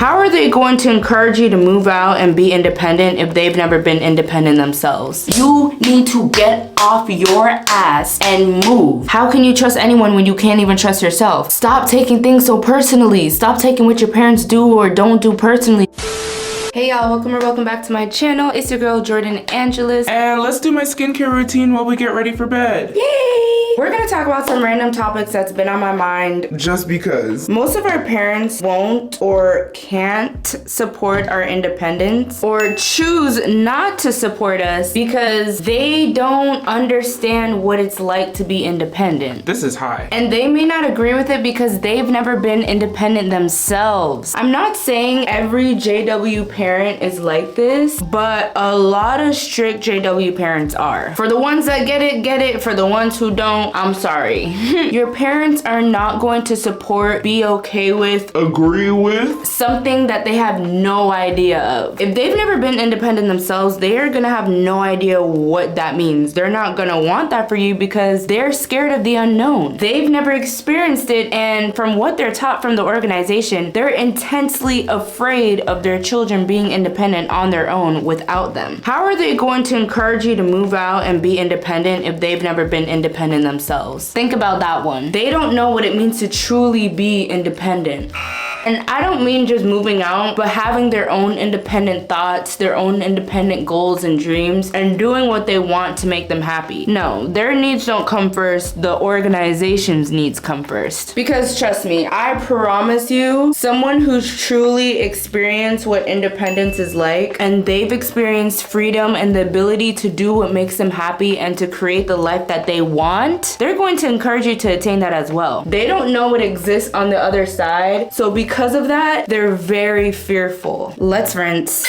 How are they going to encourage you to move out and be independent if they've never been independent themselves? You need to get off your ass and move. How can you trust anyone when you can't even trust yourself? Stop taking things so personally. Stop taking what your parents do or don't do personally. Hey y'all, welcome back to my channel. It's your girl Jordan Angeles. And let's do my skincare routine while we get ready for bed. Yay! We're gonna talk about some random topics that's been on my mind. Just because. Most of our parents won't or can't support our independence or choose not to support us because they don't understand what it's like to be independent. This is high. And they may not agree with it because they've never been independent themselves. I'm not saying every JW parent is like this, but a lot of strict JW parents are. For the ones that get it, get it. For the ones who don't, I'm sorry. Your parents are not going to support, be okay with, agree with something that they have no idea of. If they've never been independent themselves, they are gonna have no idea what that means. They're not gonna want that for you because they're scared of the unknown. They've never experienced it, and from what they're taught from the organization, they're intensely afraid of their children being independent on their own without them. How are they going to encourage you to move out and be independent if they've never been independent themselves? Think about that one. They don't know what it means to truly be independent. And I don't mean just moving out, but having their own independent thoughts, their own independent goals and dreams, and doing what they want to make them happy. No, their needs don't come first, the organization's needs come first. Because trust me, I promise you, someone who's truly experienced what independence is like, and they've experienced freedom and the ability to do what makes them happy and to create the life that they want, they're going to encourage you to attain that as well. They don't know what exists on the other side, so because of that, they're very fearful. Let's rinse.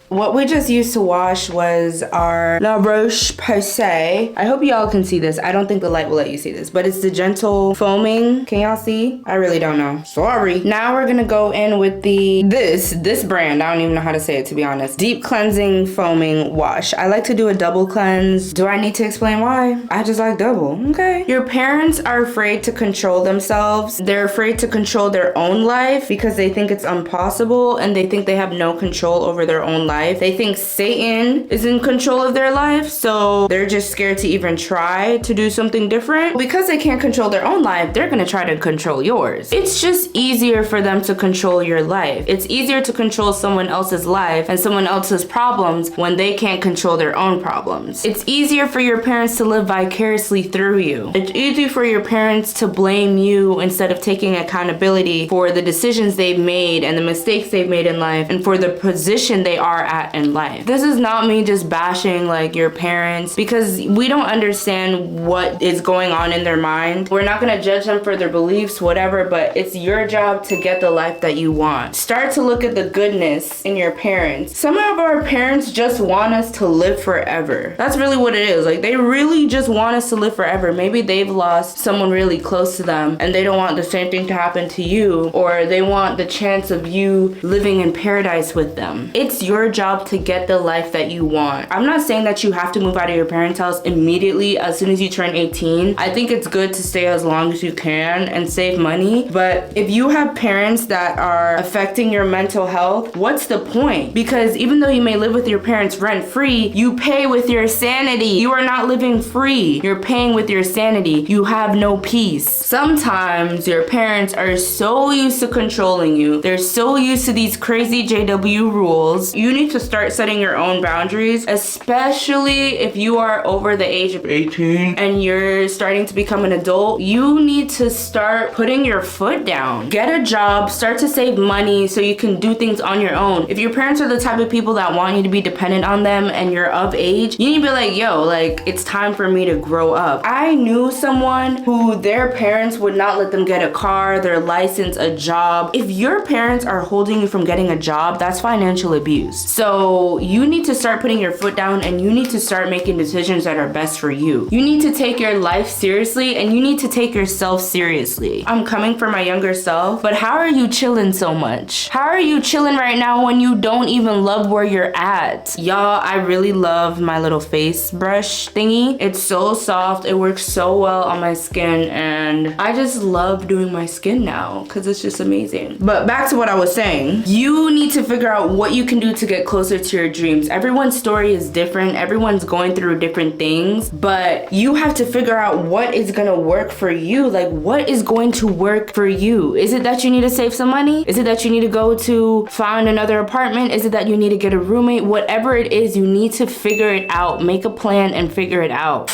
What we just used to wash was our La Roche-Posay. I hope y'all can see this. I don't think the light will let you see this, but it's the gentle foaming. Can y'all see? I really don't know. Sorry. Now we're gonna go in with this brand. I don't even know how to say it, to be honest. Deep cleansing foaming wash. I like to do a double cleanse. Do I need to explain why? I just like double. Okay. Your parents are afraid to control themselves. They're afraid to control their own life because they think it's impossible and they think they have no control over their own life. They think Satan is in control of their life, so they're just scared to even try to do something different. Because they can't control their own life, they're gonna try to control yours. It's just easier for them to control your life. It's easier to control someone else's life and someone else's problems when they can't control their own problems. It's easier for your parents to live vicariously through you. It's easy for your parents to blame you instead of taking accountability for the decisions they've made and the mistakes they've made in life and for the position they are at in life. This is not me just bashing like your parents because we don't understand what is going on in their mind. We're not gonna judge them for their beliefs, whatever, but it's your job to get the life that you want. Start to look at the goodness in your parents. Some of our parents just want us to live forever. That's really what it is. Like, they really just want us to live forever. Maybe they've lost someone really close to them and they don't want the same thing to happen to you, or they want the chance of you living in paradise with them. It's your job to get the life that you want. I'm not saying that you have to move out of your parents' house immediately as soon as you turn 18. I think it's good to stay as long as you can and save money. But if you have parents that are affecting your mental health, what's the point? Because even though you may live with your parents rent-free, you pay with your sanity. You are not living free. You're paying with your sanity. You have no peace. Sometimes your parents are so used to controlling you. They're so used to these crazy JW rules. You need to start setting your own boundaries, especially if you are over the age of 18 and you're starting to become an adult. You need to start putting your foot down. Get a job, start to save money so you can do things on your own. If your parents are the type of people that want you to be dependent on them and you're of age, you need to be like, yo, like, it's time for me to grow up. I knew someone who their parents would not let them get a car, their license, a job. If your parents are holding you from getting a job, that's financial abuse. So you need to start putting your foot down and you need to start making decisions that are best for you. You need to take your life seriously and you need to take yourself seriously. I'm coming for my younger self, but how are you chilling so much? How are you chilling right now when you don't even love where you're at? Y'all, I really love my little face brush thingy. It's so soft. It works so well on my skin and I just love doing my skin now because it's just amazing. But back to what I was saying. You need to figure out what you can do to get closer to your dreams. Everyone's story is different. Everyone's going through different things, but you have to figure out what is gonna work for you. Like, what is going to work for you? Is it that you need to save some money? Is it that you need to go to find another apartment? Is it that you need to get a roommate? Whatever it is, you need to figure it out. Make a plan and figure it out.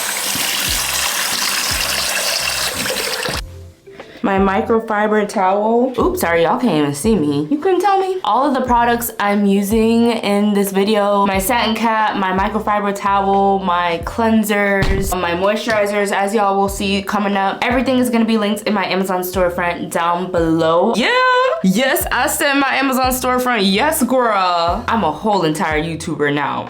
My microfiber towel. Oops, sorry, y'all can't even see me. You couldn't tell me? All of the products I'm using in this video, my satin cap, my microfiber towel, my cleansers, my moisturizers, as y'all will see coming up. Everything is gonna be linked in my Amazon storefront down below. Yeah, yes, I said my Amazon storefront. Yes, girl. I'm a whole entire YouTuber now.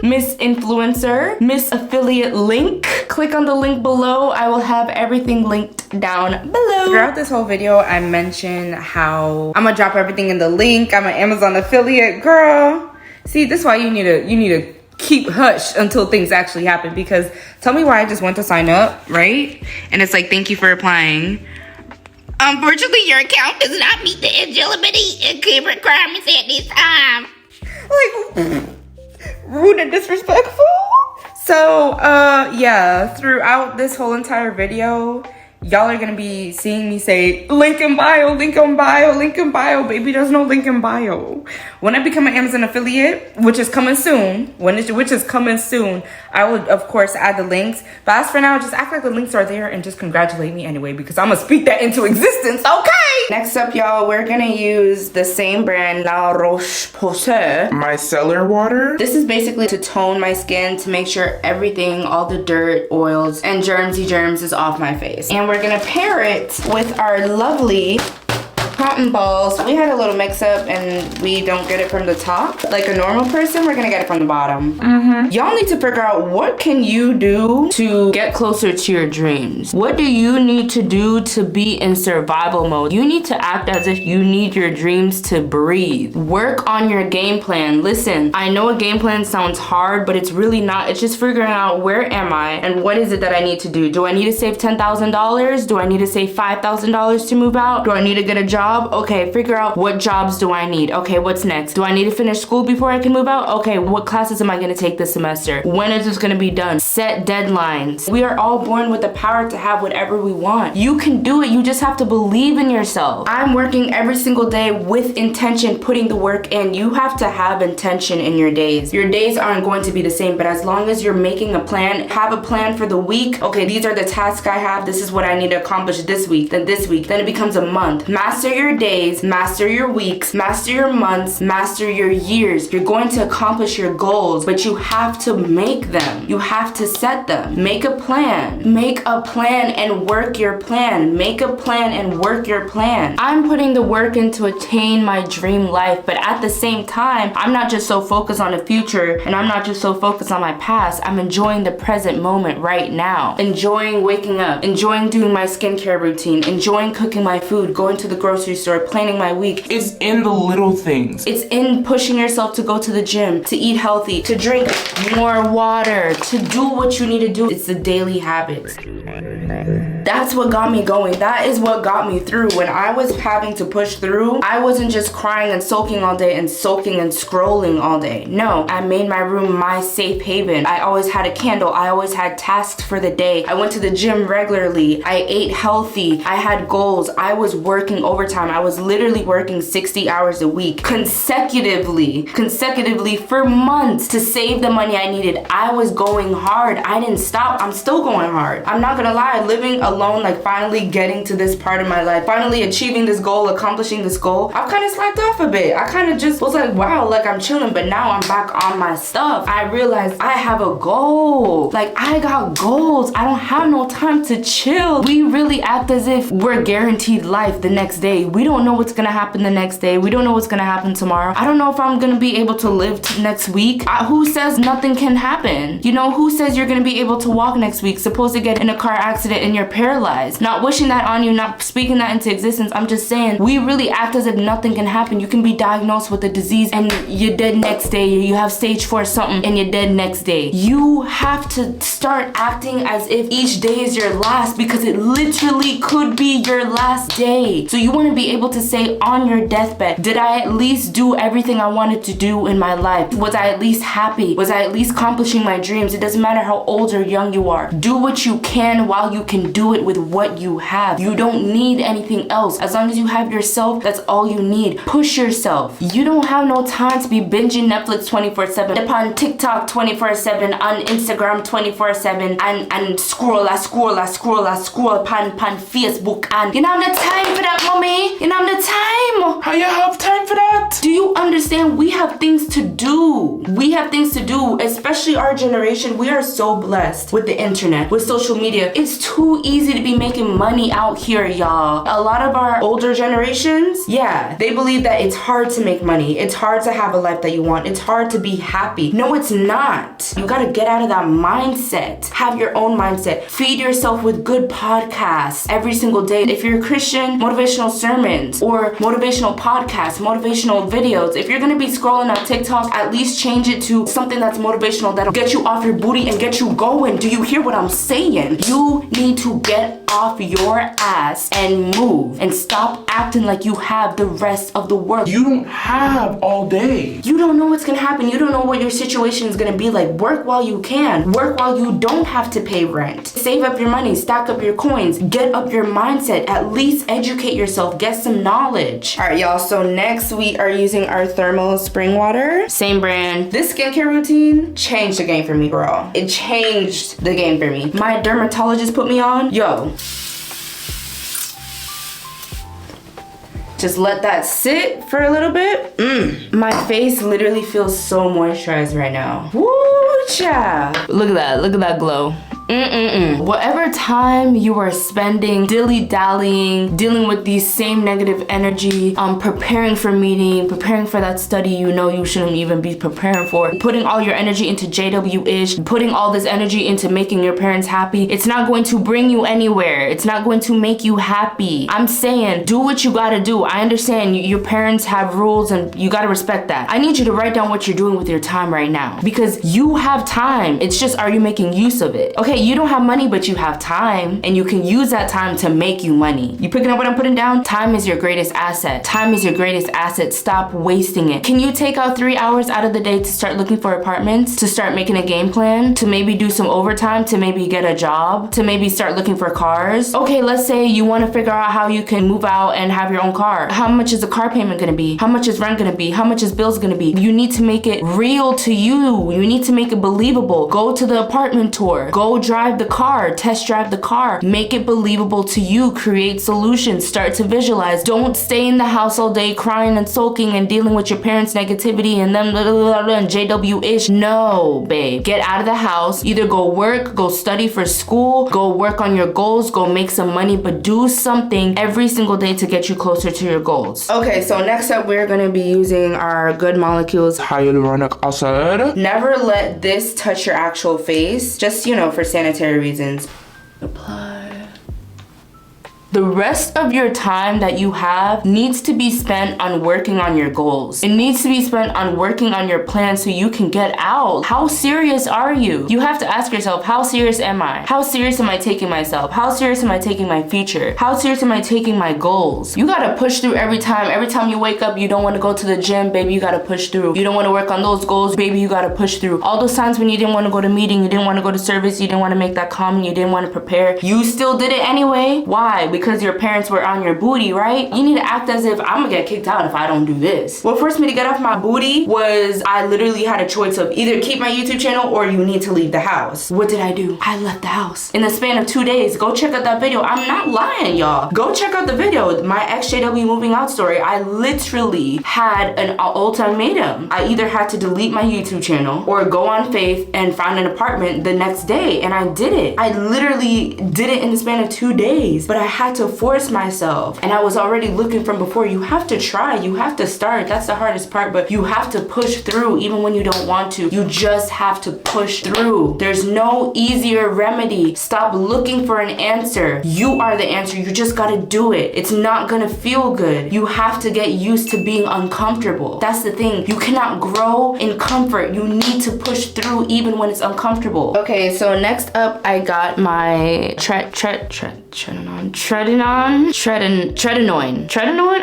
Miss Influencer, Miss Affiliate Link. Click on the link below. I will have everything linked down below. Throughout this whole video, I mentioned how I'm gonna drop everything in the link. I'm an Amazon affiliate, girl. See, this is why you need to keep hush until things actually happen, because tell me why I just went to sign up, right? And it's like, thank you for applying. Unfortunately, your account does not meet the eligibility and key requirements at this time. Like, rude and disrespectful. So, yeah, throughout this whole entire video, y'all are gonna be seeing me say, link in bio, link in bio, link in bio. Baby, there's no link in bio. When I become an Amazon affiliate, which is coming soon, I will, of course, add the links. But as for now, just act like the links are there and just congratulate me anyway, because I'm gonna speak that into existence, okay? Next up, y'all, we're gonna use the same brand, La Roche-Posay. Micellar water. This is basically to tone my skin, to make sure everything, all the dirt, oils, and germs is off my face. And we're gonna pair it with our lovely cotton balls. We had a little mix up and we don't get it from the top. Like a normal person, we're gonna get it from the bottom. Y'all need to figure out, what can you do to get closer to your dreams? What do you need to do to be in survival mode? You need to act as if you need your dreams to breathe. Work on your game plan. Listen, I know a game plan sounds hard, but it's really not. It's just figuring out, where am I and what is it that I need to do? Do I need to save $10,000? Do I need to save $5,000 to move out? Do I need to get a job? Okay, figure out, what jobs do I need? Okay, what's next? Do I need to finish school before I can move out? Okay, what classes am I gonna take this semester? When is this gonna be done? Set deadlines. We are all born with the power to have whatever we want. You can do it, you just have to believe in yourself. I'm working every single day with intention, putting the work in. You have to have intention in your days. Your days aren't going to be the same, but as long as you're making a plan, have a plan for the week. Okay, these are the tasks I have. This is what I need to accomplish this week, then it becomes a month. Master your days, master your weeks, master your months, master your years. You're going to accomplish your goals, but you have to make them. You have to set them. Make a plan. Make a plan and work your plan. Make a plan and work your plan. I'm putting the work in to attain my dream life, but at the same time, I'm not just so focused on the future and I'm not just so focused on my past. I'm enjoying the present moment right now. Enjoying waking up, enjoying doing my skincare routine, enjoying cooking my food, going to the grocery store, planning my week. It's in the little things. It's in pushing yourself to go to the gym, to eat healthy, to drink more water, to do what you need to do. It's the daily habits. That's what got me going. That is what got me through. When I was having to push through, I wasn't just crying and sulking all day and sulking and scrolling all day. No, I made my room my safe haven. I always had a candle. I always had tasks for the day. I went to the gym regularly. I ate healthy. I had goals. I was working overtime. I was literally working 60 hours a week consecutively for months to save the money I needed. I was going hard. I didn't stop. I'm still going hard. I'm not gonna lie, living alone, like finally getting to this part of my life, finally achieving this goal, accomplishing this goal, I've kind of slacked off a bit. I kind of just was like, wow, like I'm chilling, but now I'm back on my stuff. I realized I have a goal. Like, I got goals. I don't have no time to chill. We really act as if we're guaranteed life the next day. day. We don't know what's gonna happen the next day. We don't know what's gonna happen tomorrow. I don't know if I'm gonna be able to live next week. Who says nothing can happen? You know, who says you're gonna be able to walk next week? Supposed to get in a car accident and you're paralyzed. Not wishing that on you, not speaking that into existence. I'm just saying, we really act as if nothing can happen. You can be diagnosed with a disease and you're dead next day. You have stage 4 something and you're dead next day. You have to start acting as if each day is your last, because it literally could be your last day. So you want to be able to say on your deathbed, did I at least do everything I wanted to do in my life? Was I at least happy? Was I at least accomplishing my dreams? It doesn't matter how old or young you are. Do what you can while you can do it with what you have. You don't need anything else. As long as you have yourself, that's all you need. Push yourself. You don't have no time to be binging Netflix 24/7, upon TikTok 24/7, on Instagram 24/7, and scroll upon Facebook, and you don't have the time for that, mommy. You don't have the time. How you have time for that? Do you understand? We have things to do. We have things to do, especially our generation. We are so blessed with the internet, with social media. It's too easy to be making money out here, y'all. A lot of our older generations, yeah, they believe that it's hard to make money. It's hard to have a life that you want. It's hard to be happy. No, it's not. You gotta get out of that mindset. Have your own mindset. Feed yourself with good podcasts every single day. If you're a Christian, motivational sermons or motivational podcasts, motivational videos. If you're gonna be scrolling on TikTok, at least change it to something that's motivational, that'll get you off your booty and get you going. Do you hear what I'm saying? You need to get off your ass and move, and stop acting like you have the rest of the world. You don't have all day. You don't know what's gonna happen. You don't know what your situation is gonna be like. Work while you can. Work while you don't have to pay rent. Save up your money, stack up your coins, get up your mindset, at least educate yourself, get some knowledge. All right, y'all, so next we are using our thermal spring water. Same brand. This skincare routine changed the game for me, girl. It changed the game for me. My dermatologist put me on, yo. Just let that sit for a little bit. My face literally feels so moisturized right now. Woo, child. Look at that glow. Whatever time you are spending dilly-dallying, dealing with these same negative energy, preparing for meeting, preparing for that study you know you shouldn't even be preparing for, putting all your energy into JW-ish, putting all this energy into making your parents happy, it's not going to bring you anywhere. It's not going to make you happy. I'm saying, do what you gotta do. I understand your parents have rules and you gotta respect that. I need you to write down what you're doing with your time right now, because you have time. It's just, are you making use of it? Okay, you don't have money, but you have time, and you can use that time to make you money. You picking up what I'm putting down? Time is your greatest asset. Time is your greatest asset. Stop wasting it. Can you take out 3 hours out of the day to start looking for apartments, to start making a game plan, to maybe do some overtime, to maybe get a job, to maybe start looking for cars? Okay, let's say you want to figure out how you can move out and have your own car. How much is the car payment gonna be? How much is rent gonna be? How much is bills gonna be? You need to make it real to you. You need to make it believable. Go to the apartment tour. Go drive the car, test drive the car, make it believable to you, create solutions, start to visualize. Don't stay in the house all day crying and sulking and dealing with your parents' negativity and them and JW-ish. No, babe. Get out of the house, either go work, go study for school, go work on your goals, go make some money, but do something every single day to get you closer to your goals. Okay, so next up we're gonna be using our Good Molecules Hyaluronic acid. Never let this touch your actual face, just, you know, for sanitary reasons. Apply. The rest of your time that you have needs to be spent on working on your goals. It needs to be spent on working on your plan so you can get out. How serious are you? You have to ask yourself, how serious am I? How serious am I taking myself? How serious am I taking my future? How serious am I taking my goals? You gotta push through every time. Every time you wake up, you don't wanna go to the gym, baby, you gotta push through. You don't wanna work on those goals, baby, you gotta push through. All those times when you didn't wanna go to meeting, you didn't wanna go to service, you didn't wanna make that comment, you didn't wanna prepare, you still did it anyway. Why? Because your parents were on your booty, right? You need to act as if I'm gonna get kicked out if I don't do this. What forced me to get off my booty was I literally had a choice of either keep my YouTube channel or you need to leave the house. What did I do? I left the house. In the span of 2 days, go check out that video. I'm not lying, y'all. Go check out the video, my ex-JW moving out story. I literally had an ultimatum. I either had to delete my YouTube channel or go on Faith and find an apartment the next day, and I did it. I literally did it in the span of 2 days, but I had had to force myself. And I was already looking from before. You have to try, you have to start. That's the hardest part, but you have to push through even when you don't want to. You just have to push through. There's no easier remedy. Stop looking for an answer. You are the answer. You just gotta do it. It's not gonna feel good. You have to get used to being uncomfortable. That's the thing. You cannot grow in comfort. You need to push through even when it's uncomfortable. Okay, so next up I got my tretinoin.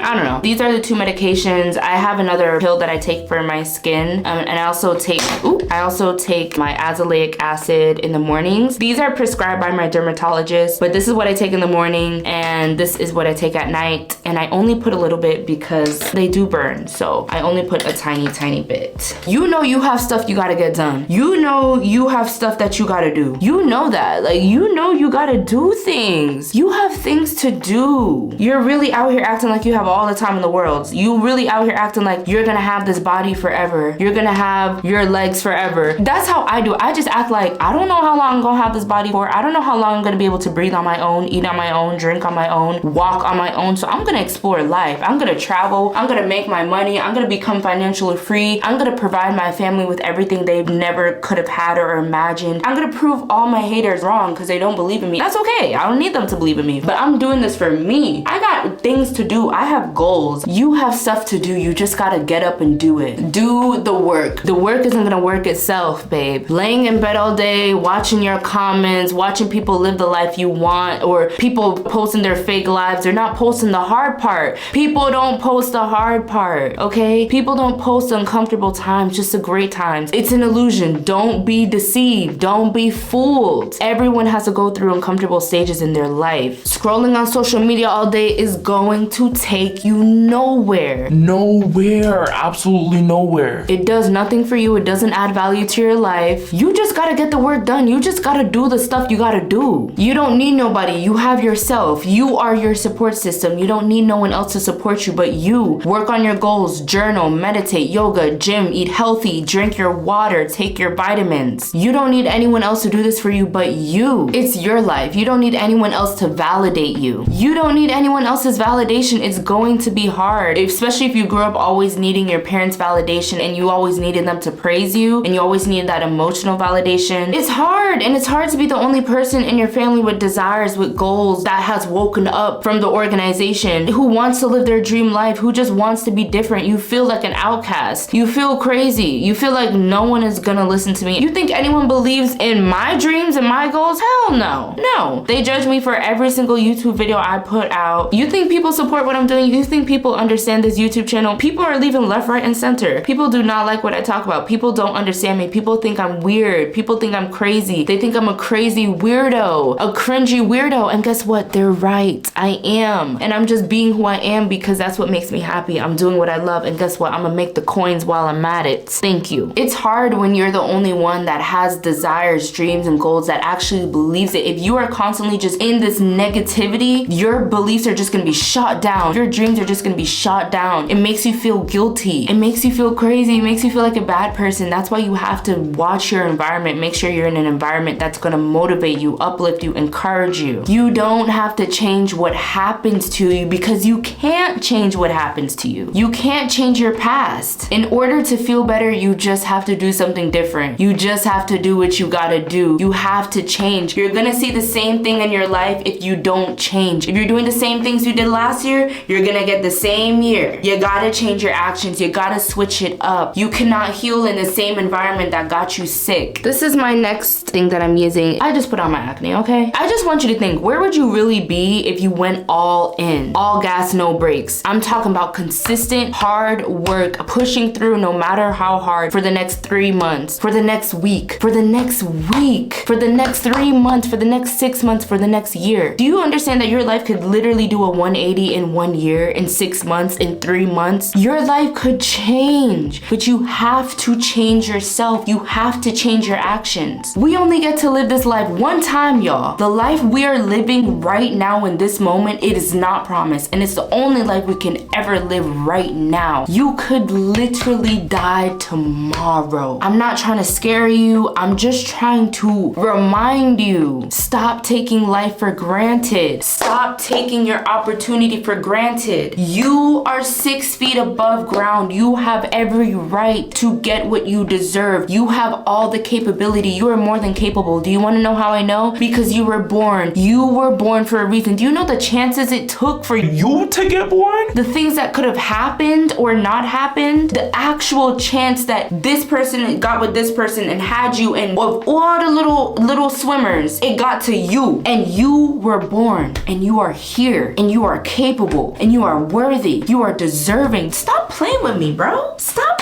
I don't know. These are the two medications. I have another pill that I take for my skin, and I also take my azelaic acid in the mornings. These are prescribed by my dermatologist, but this is what I take in the morning, and this is what I take at night. And I only put a little bit because they do burn, so I only put a tiny bit. You know you have stuff you gotta get done. You know you have stuff that you gotta do. You know that. Like, you know you gotta do things. You have things to do. You're really out here acting like you have all the time in the world. You really out here acting like you're gonna have this body forever. You're gonna have your legs forever. That's how I do. I just act like I don't know how long I'm gonna have this body for. I don't know how long I'm gonna be able to breathe on my own, eat on my own, drink on my own, walk on my own. So I'm gonna explore life. I'm gonna travel. I'm gonna make my money. I'm gonna become financially free. I'm gonna provide my family with everything they never could have had or imagined. I'm gonna prove all my haters wrong because they don't believe in me. That's okay. I don't need them to believe in me, but I'm doing this for me. I got things to do. I have goals. You have stuff to do. You just gotta get up and do it. Do the work. The work isn't gonna work itself, babe. Laying in bed all day, watching your comments, watching people live the life you want, or people posting their fake lives. They're not posting the hard part. People don't post the hard part, okay? People don't post uncomfortable times, just the great times. It's an illusion. Don't be deceived. Don't be fooled. Everyone has to go through uncomfortable stages in their life. Scrolling on social media all day is going to take you nowhere. Nowhere. Absolutely nowhere. It does nothing for you. It doesn't add value to your life. You just gotta get the work done. You just gotta do the stuff you gotta do. You don't need nobody. You have yourself. You are your support system. You don't need no one else to support you but you. Work on your goals. Journal, meditate, yoga, gym, eat healthy, drink your water, take your vitamins. You don't need anyone else to do this for you but you. It's your life. You don't need anyone else to validate you. You don't need anyone else's validation. It's going to be hard, especially if you grew up always needing your parents' validation and you always needed them to praise you and you always needed that emotional validation. It's hard, and it's hard to be the only person in your family with desires, with goals, that has woken up from the organization, who wants to live their dream life, who just wants to be different. You feel like an outcast. You feel crazy. You feel like no one is gonna listen to me. You think anyone believes in my dreams and my goals? Hell no. No. They judge me for every single YouTube video I put out. You think people support what I'm doing? You think people understand this YouTube channel? People are leaving left, right, and center. People do not like what I talk about. People don't understand me. People think I'm weird. People think I'm crazy. They think I'm a crazy weirdo, a cringy weirdo. And guess what? They're right. I am. And I'm just being who I am because that's what makes me happy. I'm doing what I love. And guess what? I'm gonna make the coins while I'm at it. Thank you. It's hard when you're the only one that has desires, dreams, and goals that actually believes it. If you are constantly just in this negativity, your beliefs are just gonna be shot down. Your dreams are just gonna be shot down. It makes you feel guilty. It makes you feel crazy. It makes you feel like a bad person. That's why you have to watch your environment. Make sure you're in an environment that's gonna motivate you, uplift you, encourage you. You don't have to change what happens to you because you can't change what happens to you. You can't change your past. In order to feel better, you just have to do something different. You just have to do what you gotta do. You have to change. You're gonna see the same thing in your life if you don't change. If you're doing the same things you did last year, you're gonna get the same year. You gotta change your actions. You gotta switch it up. You cannot heal in the same environment that got you sick. This is my next thing that I'm using. I just put on my acne, okay? I just want you to think, where would you really be if you went all in? All gas, no brakes. I'm talking about consistent, hard work, pushing through no matter how hard for the next 3 months, for the next week, for the next week, for the next 3 months, for the next 6 months, for the next year. Do you understand that your life could literally do a 180 in 1 year, in 6 months, in 3 months? Your life could change, but you have to change yourself. You have to change your actions. We only get to live this life one time, y'all. The life we are living right now in this moment, it is not promised, and it's the only life we can ever live right now. You could literally die tomorrow. I'm not trying to scare you. I'm just trying to remind you, stop taking life for granted. granted. Stop taking your opportunity for granted. You are 6 feet above ground. You have every right to get what you deserve. You have all the capability. You are more than capable. Do you want to know how I know? Because you were born. You were born for a reason. Do you know the chances it took for You to get born? the things that could have happened or not happened? The actual chance that this person got with this person and had you, and of all the little swimmers, it got to you. And you were born, and you are here, and you are capable, and you are worthy. You are deserving. Stop playing with me, bro. Stop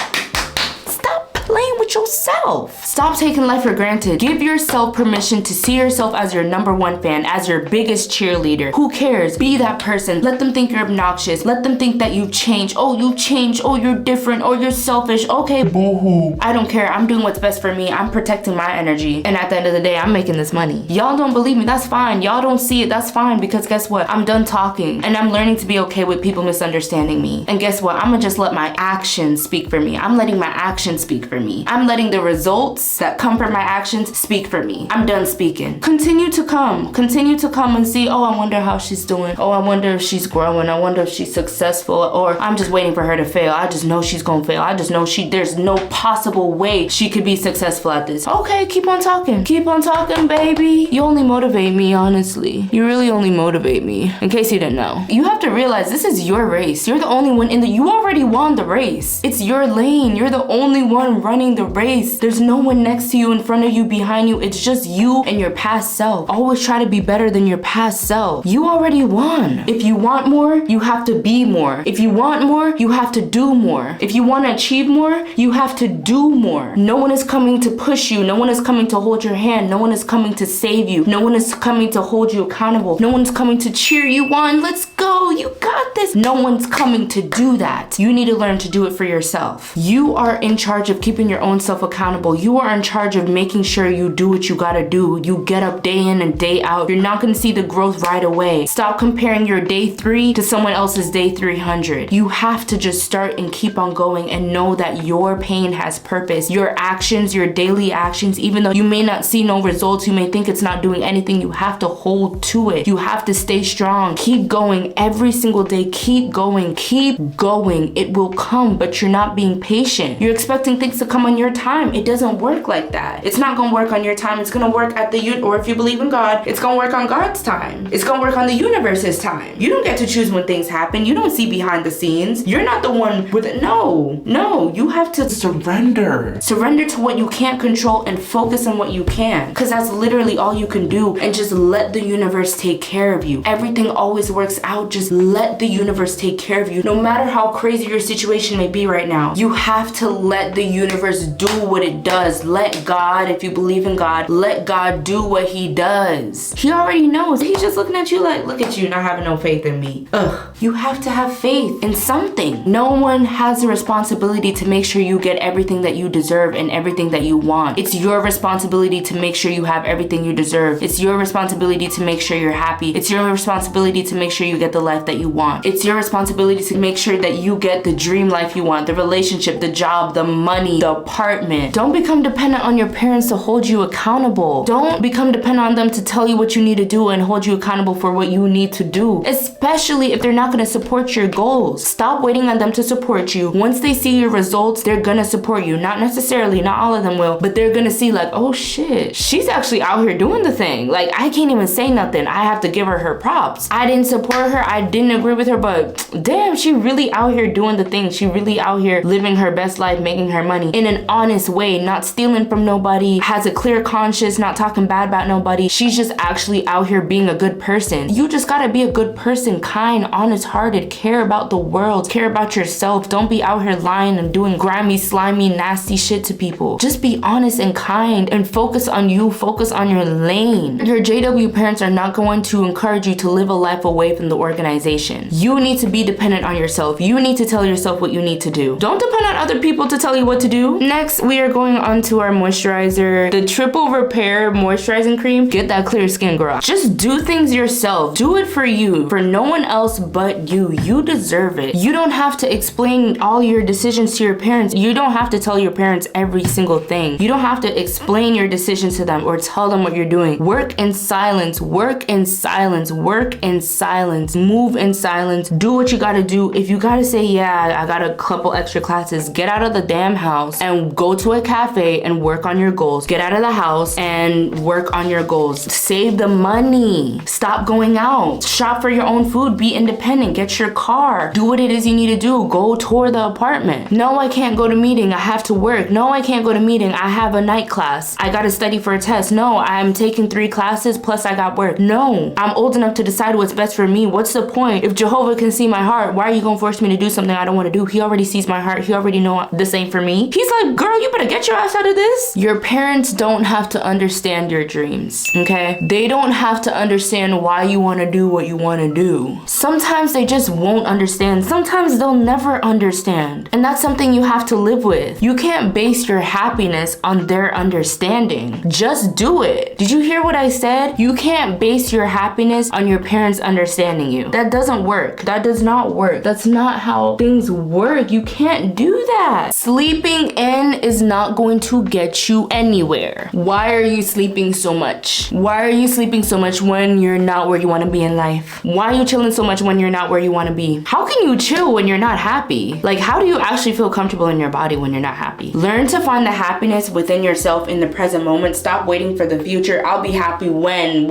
playing with yourself. Stop taking life for granted. Give yourself permission to see yourself as your #1 fan, as your biggest cheerleader. Who cares? Be that person. Let them think you're obnoxious. Let them think that you've changed. Oh, you changed. Oh, you're different. Oh, you're selfish. Okay, Boo-hoo. I don't care. I'm doing what's best for me. I'm protecting my energy. And at the end of the day, I'm making this money. Y'all don't believe me. That's fine. Y'all don't see it. That's fine. Because guess what? I'm done talking. And I'm learning to be okay with people misunderstanding me. And guess what? I'm gonna just let my actions speak for me. I'm letting my actions speak for me. I'm letting the results that come from my actions speak for me. I'm done speaking. Continue to come. Continue to come and see, oh, I wonder how she's doing. Oh, I wonder if she's growing. I wonder if she's successful. Or I'm just waiting for her to fail. I just know she's gonna fail. I just know there's no possible way she could be successful at this. Okay, keep on talking. Keep on talking, baby. You only motivate me, honestly. You really only motivate me. In case you didn't know. You have to realize this is your race. You're the only one you already won the race. It's your lane. You're the only one running the race. There's no one next to you, in front of you, behind you. It's just you and your past self. Always try to be better than your past self. You already won. If you want more, you have to be more. If you want more, you have to do more. If you want to achieve more, you have to do more. No one is coming to push you. No one is coming to hold your hand. No one is coming to save you. No one is coming to hold you accountable. No one's coming to cheer you on. Let's go. You got this. No one's coming to do that. You need to learn to do it for yourself. You are in charge of keeping your own self accountable. You are in charge of making sure you do what you gotta do. You get up day in and day out. You're not gonna see the growth right away. Stop comparing your day 3 to someone else's day 300. You have to just start and keep on going and know that your pain has purpose. Your actions, your daily actions, even though you may not see no results, you may think it's not doing anything, you have to hold to it. You have to stay strong. Keep going every single day. Keep going. Keep going. It will come, but you're not being patient. You're expecting things to come on your time. It doesn't work like that. It's not gonna work on your time. It's gonna work at or if you believe in God, it's gonna work on God's time. It's gonna work on the universe's time. You don't get to choose when things happen. You don't see behind the scenes. You're not the one with it. No, you have to Surrender. Surrender to what you can't control and focus on what you can. Because that's literally all you can do. And just let the universe take care of you. Everything always works out. Just let the universe take care of you. No matter how crazy your situation may be right now, you have to let the universe do what it does. Let God, if you believe in God, let God do what he does. He already knows. He's just looking at you like, look at you not having no faith in me. Ugh. You have to have faith in something. No one has the responsibility to make sure you get everything that you deserve and everything that you want. It's your responsibility to make sure you have everything you deserve. It's your responsibility to make sure you're happy. It's your responsibility to make sure you get the life that you want. It's your responsibility to make sure that you get the dream life you want, the relationship, the job, the money, the apartment. Don't become dependent on your parents to hold you accountable. Don't become dependent on them to tell you what you need to do and hold you accountable for what you need to do, especially if they're not going to support your goals. Stop waiting on them to support you. Once they see your results, they're going to support you. Not necessarily, not all of them will, but they're going to see like, oh shit, she's actually out here doing the thing. Like, I can't even say nothing. I have to give her props. I didn't support her. I didn't agree with her, but damn, she really out here doing the thing. She really out here living her best life, making her money in an honest way, not stealing from nobody, has a clear conscience, not talking bad about nobody. She's just actually out here being a good person. You just gotta be a good person, kind, honest-hearted, care about the world, care about yourself. Don't be out here lying and doing grimy, slimy, nasty shit to people. Just be honest and kind and focus on you, focus on your lane. Your JW parents are not going to encourage you to live a life away from the organization. You need to be dependent on yourself. You need to tell yourself what you need to do. Don't depend on other people to tell you what to do. Nah, Next, we are going on to our moisturizer, the Triple Repair Moisturizing Cream. Get that clear skin, girl. Just do things yourself. Do it for you, for no one else but you. You deserve it. You don't have to explain all your decisions to your parents. You don't have to tell your parents every single thing. You don't have to explain your decisions to them or tell them what you're doing. Work in silence. Work in silence. Work in silence. Move in silence. Do what you gotta do. If you gotta say, yeah, I got a couple extra classes, get out of the damn house and go to a cafe and work on your goals. Get out of the house and work on your goals. Save the money. Stop going out. Shop for your own food. Be independent. Get your car. Do what it is you need to do. Go tour the apartment. No, I can't go to meeting. I have to work. No, I can't go to meeting. I have a night class. I gotta study for a test. No, I'm taking 3 classes plus I got work. No, I'm old enough to decide what's best for me. What's the point? If Jehovah can see my heart, why are you gonna force me to do something I don't want to do? He already sees my heart. He already know this ain't for me. He's like, girl, you better get your ass out of this. Your parents don't have to understand your dreams, okay? They don't have to understand why you want to do what you want to do. Sometimes they just won't understand. Sometimes they'll never understand. And that's something you have to live with. You can't base your happiness on their understanding. Just do it. Did you hear what I said? You can't base your happiness on your parents understanding you. That doesn't work. That does not work. That's not how things work. You can't do that. Sleeping in is not going to get you anywhere. Why are you sleeping so much? Why are you sleeping so much when you're not where you want to be in life? Why are you chilling so much when you're not where you want to be? How can you chill when you're not happy? Like, how do you actually feel comfortable in your body when you're not happy? Learn to find the happiness within yourself in the present moment. Stop waiting for the future. I'll be happy when.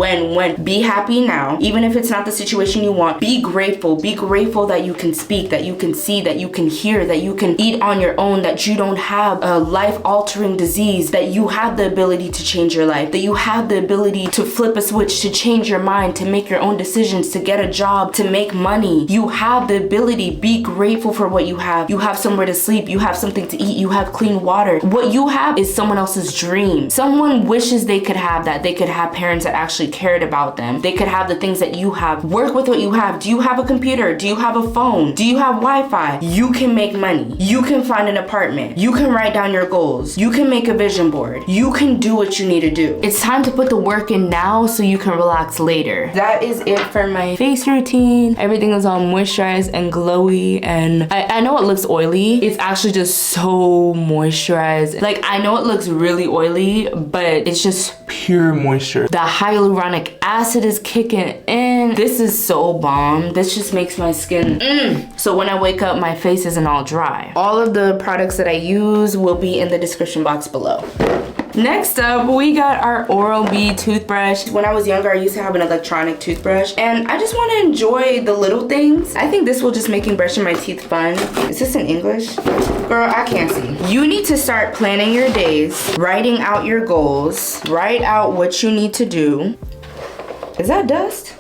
Be happy now. Even if it's not the situation you want, be grateful. Be grateful that you can speak, that you can see, that you can hear, that you can eat on your own, that you don't have a life-altering disease, that you have the ability to change your life, that you have the ability to flip a switch, to change your mind, to make your own decisions, to get a job, to make money. You have the ability. Be grateful for what you have. You have somewhere to sleep. You have something to eat. You have clean water. What you have is someone else's dream. Someone wishes they could have that. They could have parents that actually cared about them. They could have the things that you have. Work with what you have. Do you have a computer? Do you have a phone? Do you have Wi-Fi? You can make money. You can find an apartment. You can write down your goals. You can make a vision board. You can do what you need to do. It's time to put the work in now so you can relax later. That is it for my face routine. Everything is all moisturized and glowy, and I know it looks oily. It's actually just so moisturized. Like, I know it looks really oily, but it's just Pure moisture. the hyaluronic acid is kicking in. This is so bomb. This just makes my skin so when I wake up, my face isn't all dry. All of the products that I use will be in the description box below. Next up, we got our Oral-B toothbrush. When I was younger, I used to have an electronic toothbrush, and I just want to enjoy the little things. I think this will just make brushing my teeth fun. Is this in English? Girl, I can't see. You need to start planning your days, writing out your goals, write out what you need to do. Is that dust?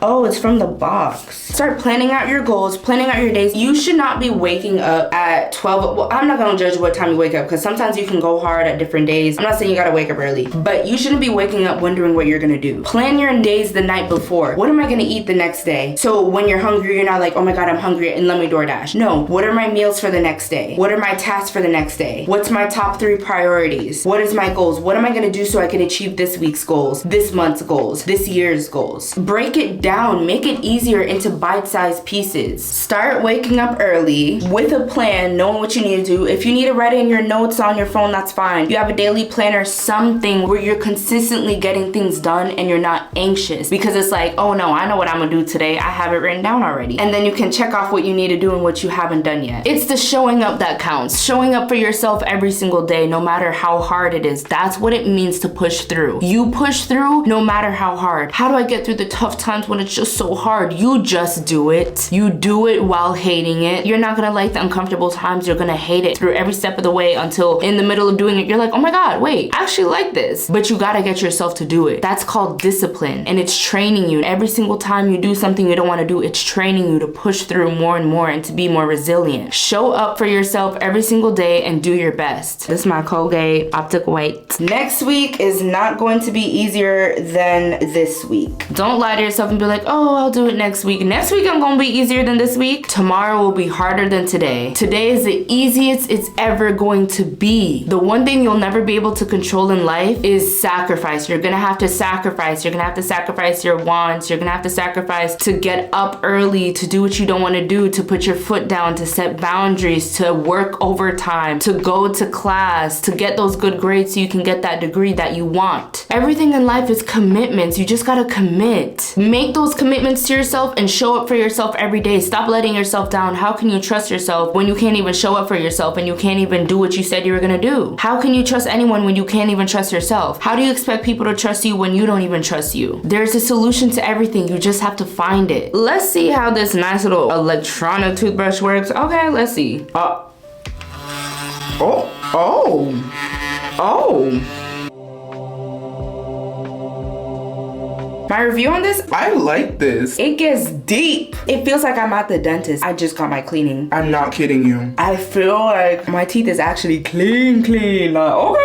Oh, it's from the box. Start planning out your goals, planning out your days. You should not be waking up at 12. Well, I'm not gonna judge what time you wake up because sometimes you can go hard at different days. I'm not saying you gotta wake up early, but you shouldn't be waking up wondering what you're gonna do. Plan your days the night before. What am I gonna eat the next day? So when you're hungry, you're not like, oh my God, I'm hungry and let me DoorDash. No, what are my meals for the next day? What are my tasks for the next day? What's my top 3 priorities? What is my goals? What am I gonna do so I can achieve this week's goals, this month's goals, this year's goals? Break it down, make it easier into bite-sized pieces. Start waking up early with a plan, knowing what you need to do. If you need to write it in your notes on your phone, that's fine. You have a daily planner, something where you're consistently getting things done and you're not anxious because it's like, oh no, I know what I'm gonna do today. I have it written down already. And then you can check off what you need to do and what you haven't done yet. It's the showing up that counts. Showing up for yourself every single day, no matter how hard it is. That's what it means to push through. You push through no matter how hard. How do I get through the tough times when it's just so hard? You just do it. You do it while hating it. You're not gonna like the uncomfortable times. You're gonna hate it through every step of the way until in the middle of doing it, you're like, oh my God, wait, I actually like this. But you gotta get yourself to do it. That's called discipline, and it's training you. Every single time you do something you don't wanna do, it's training you to push through more and more and to be more resilient. Show up for yourself every single day and do your best. This is my Colgate Optic White. Next week is not going to be easier than this week. Don't lie to yourself. yourself and be like, oh, I'll do it next week. Next week I'm gonna be easier than this week. Tomorrow will be harder than today. Today is the easiest it's ever going to be. The one thing you'll never be able to control in life is sacrifice. You're gonna have to sacrifice. You're gonna have to sacrifice your wants. You're gonna have to sacrifice to get up early, to do what you don't want to do, to put your foot down, to set boundaries, to work overtime, to go to class, to get those good grades so you can get that degree that you want. Everything in life is commitments. You just gotta commit. Make those commitments to yourself and show up for yourself every day. Stop letting yourself down. How can you trust yourself when you can't even show up for yourself and you can't even do what you said you were gonna do? How can you trust anyone when you can't even trust yourself? How do you expect people to trust you when you don't even trust you? There's a solution to everything. You just have to find it. Let's see how this nice little electronic toothbrush works. Okay, let's see. My review on this, I like this. it gets deep. It feels like I'm at the dentist. I just got my cleaning. I'm not kidding you. I feel like my teeth is actually clean. Like,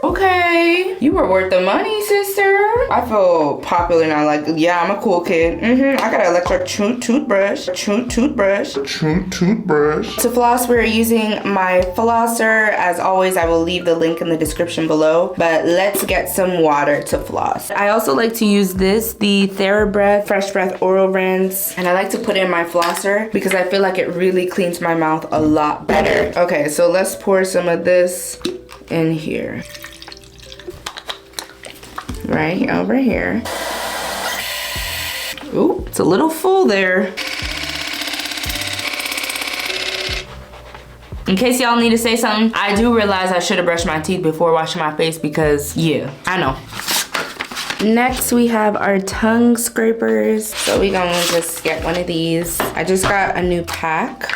okay. You were worth the money, sister. I feel popular now. Like, yeah, I'm a cool kid. I got an electric toothbrush. Toothbrush. To floss, we're using my flosser. As always, I will leave the link in the description below. But let's get some water to floss. I also like to use this, the TheraBreath Fresh Breath Oral Rinse. And I like to put it in my flosser because I feel like it really cleans my mouth a lot better. Okay, so let's pour some of this in here. Right over here. Ooh, it's a little full there. In case y'all need to say something, I do realize I should have brushed my teeth before washing my face because, yeah, I know. Next, we have our tongue scrapers. So we're gonna just get one of these. I just got a new pack.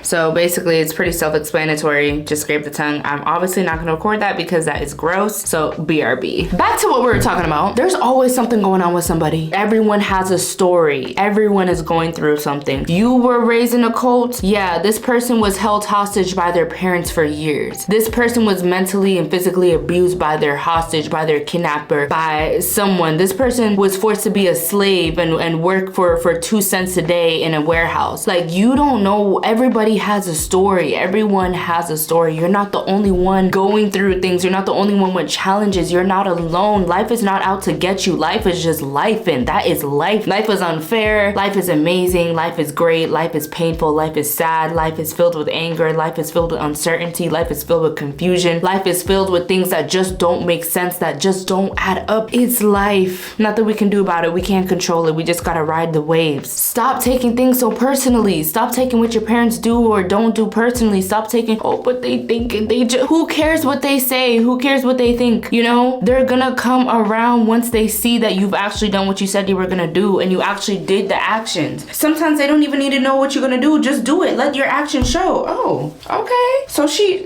So basically it's pretty self-explanatory. Just scrape the tongue. I'm obviously not gonna record that because that is gross. So BRB. Back to what we were talking about. There's always something going on with somebody. Everyone has a story. Everyone is going through something. You were raised in a cult. Yeah, this person was held hostage by their parents for years. This person was mentally and physically abused by their hostage, by their kidnapper, by someone. This person was forced to be a slave and work for 2 cents a day in a warehouse. Like, you don't know. Everybody has a story. Everyone has a story. You're not the only one going through things. You're not the only one with challenges. You're not alone. Life is not out to get you. Life is just life, and that is life. Life is unfair. Life is amazing. Life is great. Life is painful. Life is sad. Life is filled with anger. Life is filled with uncertainty. Life is filled with confusion. Life is filled with things that just don't make sense, that just don't add up. It's life. Nothing we can do about it. We can't control it. We just gotta ride the waves. Stop taking things so personally. Stop taking what your parents do or don't do personally. Stop taking, oh, but they think, and who cares what they say? Who cares what they think? You know, they're gonna come around once they see that you've actually done what you said you were gonna do and you actually did the actions. Sometimes they don't even need to know what you're gonna do. Just do it. Let your actions show. Oh, okay.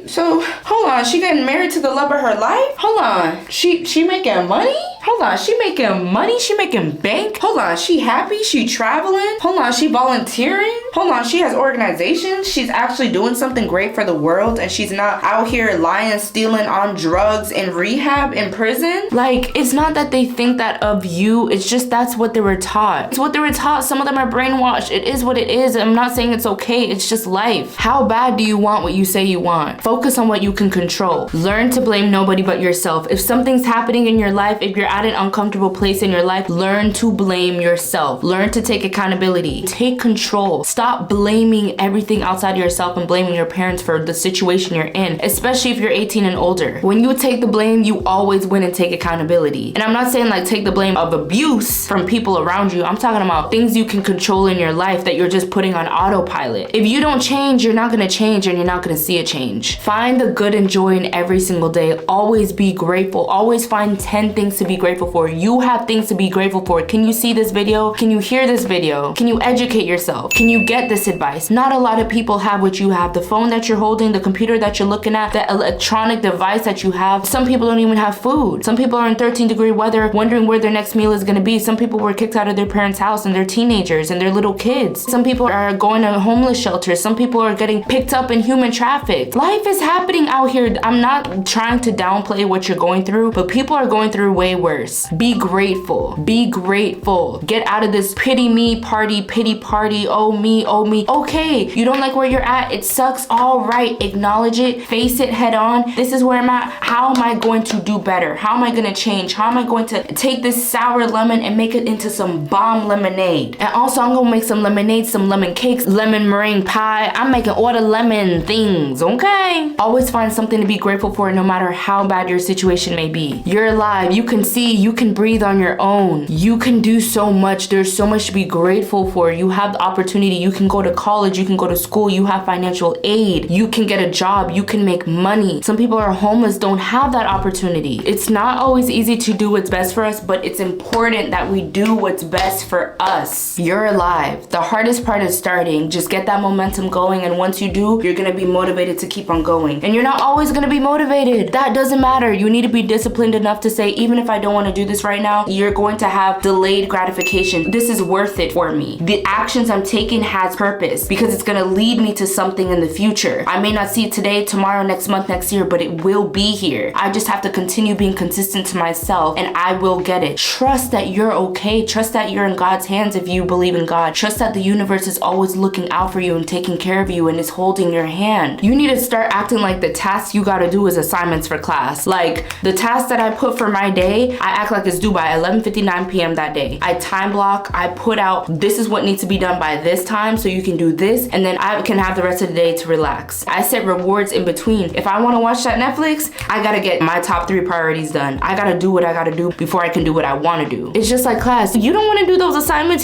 So hold on. She getting married to the love of her life? Hold on. She making money? Hold on. She making money? She making bank? Hold on. She happy? She traveling? Hold on. She volunteering? Hold on, she has organizations. She's actually doing something great for the world and she's not out here lying, stealing, on drugs, in rehab, in prison. Like, it's not that they think that of you. It's just that's what they were taught. It's what they were taught. Some of them are brainwashed. It is what it is. I'm not saying it's okay. It's just life. How bad do you want what you say you want? Focus on what you can control. Learn to blame nobody but yourself. If something's happening in your life, if you're at an uncomfortable place in your life, learn to blame yourself. Learn to take accountability. Take control. Stop blaming everything outside of yourself and blaming your parents for the situation you're in, especially if you're 18 and older. When you take the blame, you always win and take accountability. And I'm not saying like take the blame of abuse from people around you. I'm talking about things you can control in your life that you're just putting on autopilot. If you don't change, you're not gonna change and you're not gonna see a change. Find the good and joy in every single day. Always be grateful. Always find 10 things to be grateful for. You have things to be grateful for. Can you see this video? Can you hear this video? Can you educate yourself? Can you get this advice? Not a lot of people have what you have. The phone that you're holding, the computer that you're looking at, the electronic device that you have. Some people don't even have food. Some people are in 13-degree weather wondering where their next meal is gonna be. Some people were kicked out of their parents' house and they're teenagers and they're little kids. Some people are going to homeless shelters. Some people are getting picked up in human traffic. Life is happening out here. I'm not trying to downplay what you're going through, but people are going through way worse. universe. Be grateful. Be grateful. Get out of this pity party. Oh me. Okay, you don't like where you're at. It sucks. All right, acknowledge it. Face it head on. This is where I'm at. How am I going to do better? How am I going to change? How am I going to take this sour lemon and make it into some bomb lemonade? And also, I'm going to make some lemonade, some lemon cakes, lemon meringue pie. I'm making all the lemon things, okay? Always find something to be grateful for no matter how bad your situation may be. You're alive. You can see. You can breathe on your own. You can do so much. There's so much to be grateful for. You have the opportunity. You can go to college. You can go to school. You have financial aid. You can get a job. You can make money. Some people are homeless, don't have that opportunity. It's not always easy to do what's best for us, but it's important that we do what's best for us. You're alive. The hardest part is starting. Just get that momentum going, and once you do, you're gonna be motivated to keep on going. And you're not always gonna be motivated. That doesn't matter. You need to be disciplined enough to say, even if I don't want to do this right now, you're going to have delayed gratification. This is worth it for me. The actions I'm taking has purpose because it's gonna lead me to something in the future. I may not see it today, tomorrow, next month, next year, but it will be here. I just have to continue being consistent to myself, and I will get it. Trust that you're okay. Trust that you're in God's hands if you believe in God. Trust that the universe is always looking out for you and taking care of you and is holding your hand. You need to start acting like the tasks you gotta do is assignments for class. Like the task that I put for my day, I act like it's due by 11:59 p.m. that day. I time block, I put out, this is what needs to be done by this time so you can do this, and then I can have the rest of the day to relax. I set rewards in between. If I wanna watch that Netflix, I gotta get my top 3 priorities done. I gotta do what I gotta do before I can do what I wanna do. It's just like class. You don't wanna do those assignments,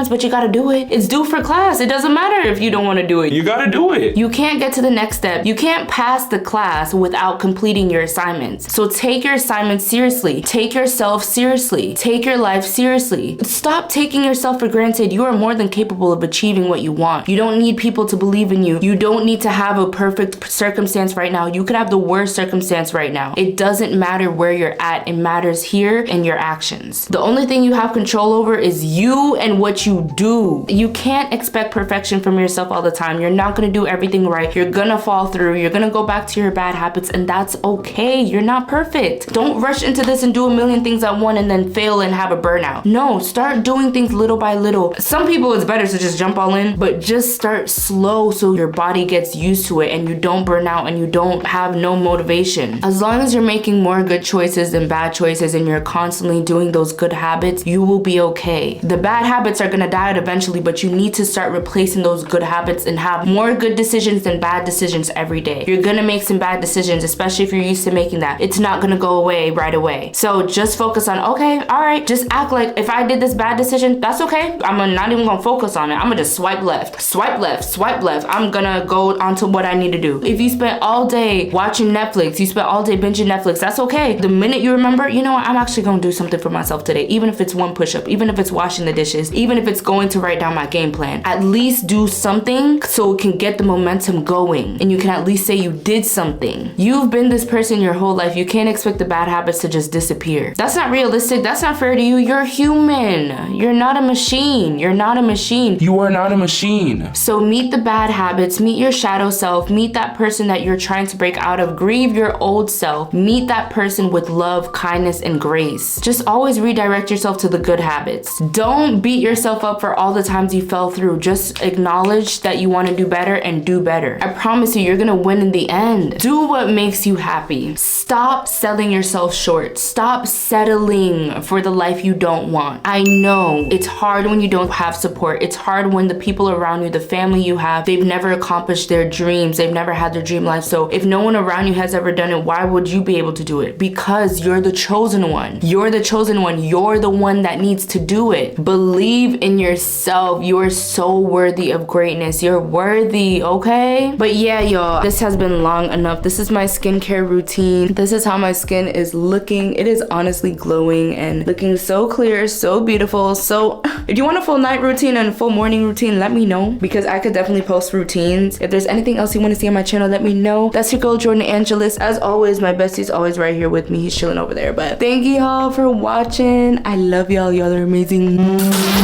but you gotta do it. It's due for class. It doesn't matter if you don't wanna do it. You gotta do it. You can't get to the next step. You can't pass the class without completing your assignments. So take your assignments seriously. Take yourself seriously. Take your life seriously. Stop taking yourself for granted. You are more than capable of achieving what you want. You don't need people to believe in you. You don't need to have a perfect circumstance right now. You could have the worst circumstance right now. It doesn't matter where you're at. It matters here in your actions. The only thing you have control over is you and what you do. You can't expect perfection from yourself all the time. You're not gonna do everything right. You're gonna fall through. You're gonna go back to your bad habits, and that's okay. You're not perfect. Don't rush into this and do a million things at once and then fail and have a burnout. No, start doing things little by little. Some people, it's better to just jump all in, but just start slow so your body gets used to it and you don't burn out and you don't have no motivation. As long as you're making more good choices than bad choices and you're constantly doing those good habits, you will be okay. The bad habits are gonna die out eventually, but you need to start replacing those good habits and have more good decisions than bad decisions every day. You're gonna make some bad decisions, especially if you're used to making that. It's not gonna go away right away. So just focus on, okay, all right, just act like if I did this bad decision, that's okay. I'm not even gonna focus on it. I'm gonna just swipe left, swipe left, swipe left. I'm gonna go onto what I need to do. If you spent all day watching Netflix, you spent all day binging Netflix, that's okay. The minute you remember, you know what, I'm actually gonna do something for myself today, even if it's one push-up, even if it's washing the dishes, even if it's going to write down my game plan. At least do something so it can get the momentum going and you can at least say you did something. You've been this person your whole life. You can't expect the bad habits to just disappear. That's not realistic. That's not fair to you. You're human. You're not a machine. You're not a machine. You are not a machine. So meet the bad habits, meet your shadow self, meet that person that you're trying to break out of, grieve your old self, meet that person with love, kindness, and grace. Just always redirect yourself to the good habits. Don't beat yourself up for all the times you fell through. Just acknowledge that you want to do better and do better. I promise you, you're gonna win in the end. Do what makes you happy. Stop selling yourself short. Stop settling for the life you don't want. I know it's hard when you don't have support. It's hard when the people around you, the family you have, they've never accomplished their dreams. They've never had their dream life. So if no one around you has ever done it, why would you be able to do it? Because you're the chosen one. You're the chosen one. You're the one that needs to do it. Believe in yourself. You are so worthy of greatness. You're worthy, okay? But yeah, y'all, this has been long enough. This is my skincare routine. This is how my skin is looking. It is honestly glowing and looking so clear, so beautiful. So if you want a full night routine and a full morning routine, let me know because I could definitely post routines. If there's anything else you want to see on my channel, let me know. That's your girl, Jordan Angeles. As always, my bestie's always right here with me. He's chilling over there. But thank you all for watching. I love y'all. Y'all are amazing.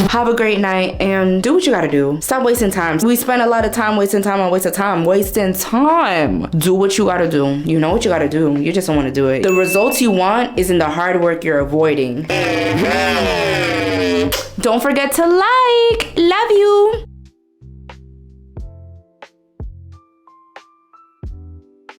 Have a great night and do what you gotta do. Stop wasting time. We spend a lot of time wasting time on wasting time. Do what you gotta do. You know what you gotta do. You just don't want to do it. The results you want is practice and the hard work you're avoiding. Don't forget to like. Love